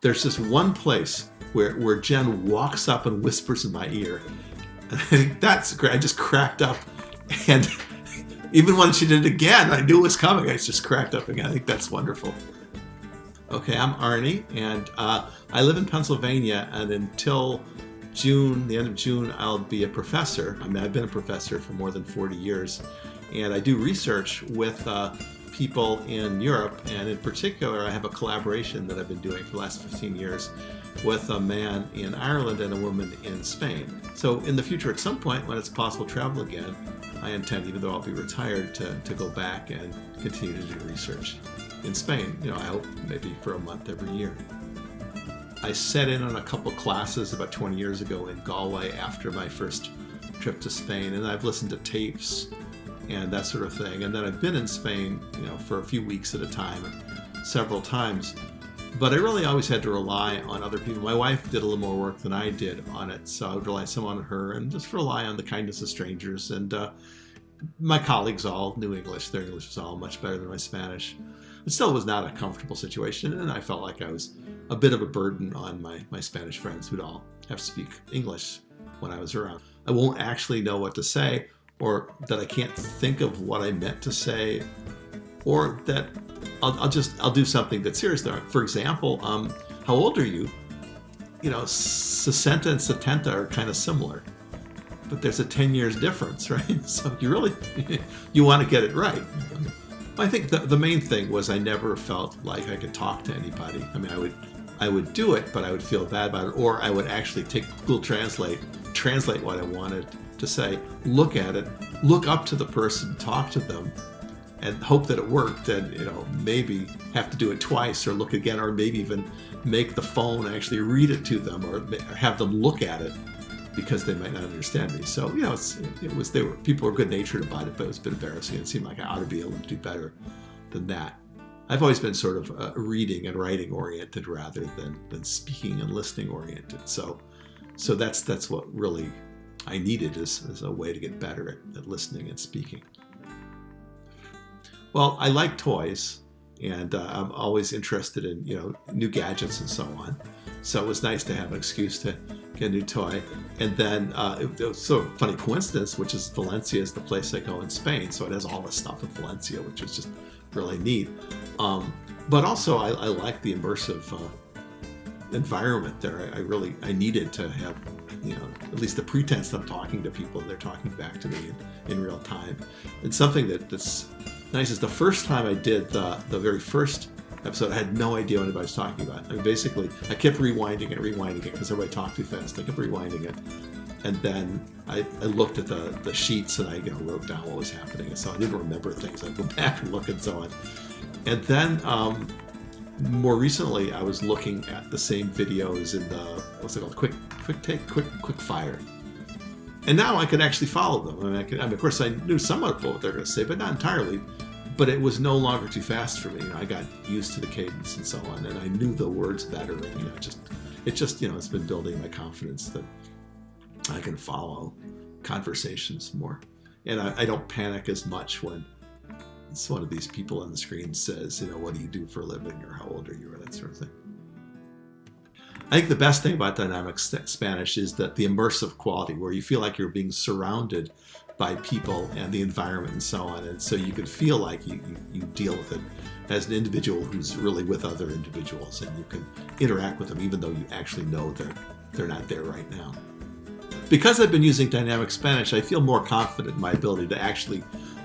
there's this one place where Jen walks up and whispers in my ear. And I think that's great. I just cracked up. And even when she did it again, I knew it was coming. I just cracked up again. I think that's wonderful. Okay, I'm Arny, and I live in Pennsylvania, and until June, the end of June, I'll be a professor. I mean, I've been a professor for more than 40 years, and I do research with people in Europe, and in particular, I have a collaboration that I've been doing for the last 15 years with a man in Ireland and a woman in Spain. So in the future, at some point, when it's possible to travel again, I intend, even though I'll be retired, to go back and continue to do research in Spain. I hope maybe for a month every year. I set in on a couple classes about 20 years ago in Galway after my first trip to Spain, and I've listened to tapes and that sort of thing. And then I've been in Spain, for a few weeks at a time, several times. But I really always had to rely on other people. My wife did a little more work than I did on it, so I would rely some on her and just rely on the kindness of strangers. And my colleagues all knew English. Their English was all much better than my Spanish. It still was not a comfortable situation, and I felt like I was a bit of a burden on my Spanish friends who'd all have to speak English when I was around. I won't actually know what to say, or that I can't think of what I meant to say, or that I'll do something that's serious there. For example, how old are you? 60 and 70 are kind of similar, but there's a 10 years difference, right? So you want to get it right. I think the main thing was I never felt like I could talk to anybody. I mean, I would do it, but I would feel bad about it, or I would actually take Google Translate what I wanted to say, look at it, look up to the person, talk to them, and hope that it worked, and maybe have to do it twice or look again, or maybe even make the phone actually read it to them, or have them look at it because they might not understand me. So people were good-natured about it, but it was a bit embarrassing. It seemed like I ought to be able to do better than that. I've always been sort of reading and writing oriented rather than speaking and listening oriented. So that's what really I needed is a way to get better at listening and speaking. Well, I like toys, and I'm always interested in new gadgets and so on. So it was nice to have an excuse to get a new toy. And then it was sort of a funny coincidence, which is Valencia is the place I go in Spain, so it has all this stuff in Valencia, which is just really neat. But also I like the immersive environment there. I needed to have at least the pretense that I'm talking to people and they're talking back to me in real time. And something that's nice is the first time I did the very first episode, I had no idea what anybody was talking about. I mean, basically, I kept rewinding it because everybody talked too fast. I kept rewinding it. And then I looked at the sheets and I wrote down what was happening. And so I didn't remember things. I'd go back and look and so on. And then more recently, I was looking at the same videos in the, what's it called, quick fire. And now I could actually follow them. I mean, of course, I knew somewhat what they're going to say, but not entirely. But it was no longer too fast for me. I got used to the cadence and so on, and I knew the words better. And, it's been building my confidence that I can follow conversations more. And I don't panic as much when it's one of these people on the screen says, what do you do for a living, or how old are you, or that sort of thing. I think the best thing about dynamic Spanish is that the immersive quality, where you feel like you're being surrounded by people and the environment and so on, and so you can feel like you deal with it as an individual who's really with other individuals, and you can interact with them even though you actually know they're not there right now. Because I've been using dynamic Spanish, I feel more confident in my ability to actually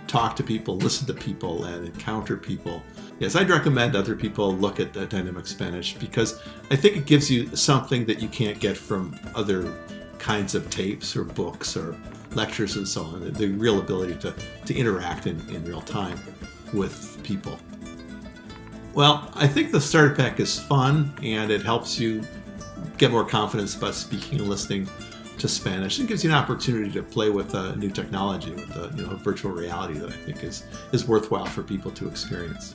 talk to people, listen to people, and encounter people. Yes, I'd recommend other people look at the dynamic Spanish because I think it gives you something that you can't get from other kinds of tapes or books or lectures and so on, the real ability to interact in real time with people. Well, I think the starter pack is fun, and it helps you get more confidence about speaking and listening to Spanish, and gives you an opportunity to play with new technology, with virtual reality that I think is worthwhile for people to experience.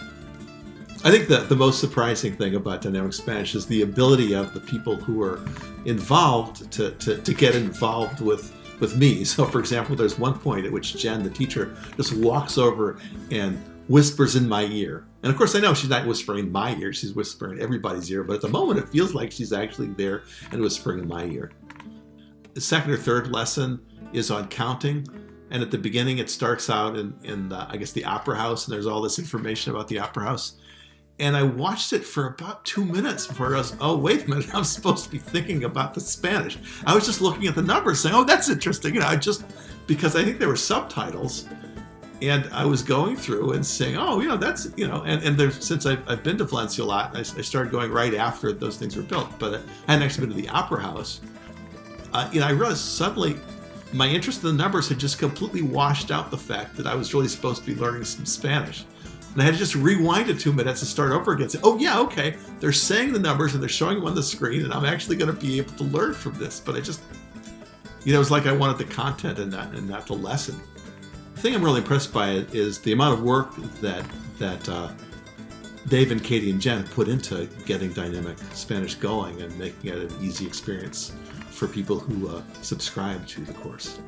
I think that the most surprising thing about dynamic Spanish is the ability of the people who are involved to get involved with me. So, for example, there's one point at which Jen, the teacher, just walks over and whispers in my ear. And of course, I know she's not whispering in my ear. She's whispering in everybody's ear. But at the moment, it feels like she's actually there and whispering in my ear. The second or third lesson is on counting. And at the beginning, it starts out in I guess, the opera house. And there's all this information about the opera house. And I watched it for about 2 minutes before I was, oh, wait a minute, I'm supposed to be thinking about the Spanish. I was just looking at the numbers saying, oh, that's interesting. Because I think there were subtitles. And I was going through and saying, oh, that's, and there, since I've been to Valencia a lot, I started going right after those things were built. But I hadn't actually been to the opera house. I realized suddenly my interest in the numbers had just completely washed out the fact that I was really supposed to be learning some Spanish. And I had to just rewind it 2 minutes and start over again and say, oh, yeah, okay, they're saying the numbers and they're showing them on the screen, and I'm actually going to be able to learn from this. But I just, it was like I wanted the content and not the lesson. The thing I'm really impressed by is the amount of work that Dave and Katie and Jen put into getting Dynamic Spanish going and making it an easy experience for people who subscribe to the course.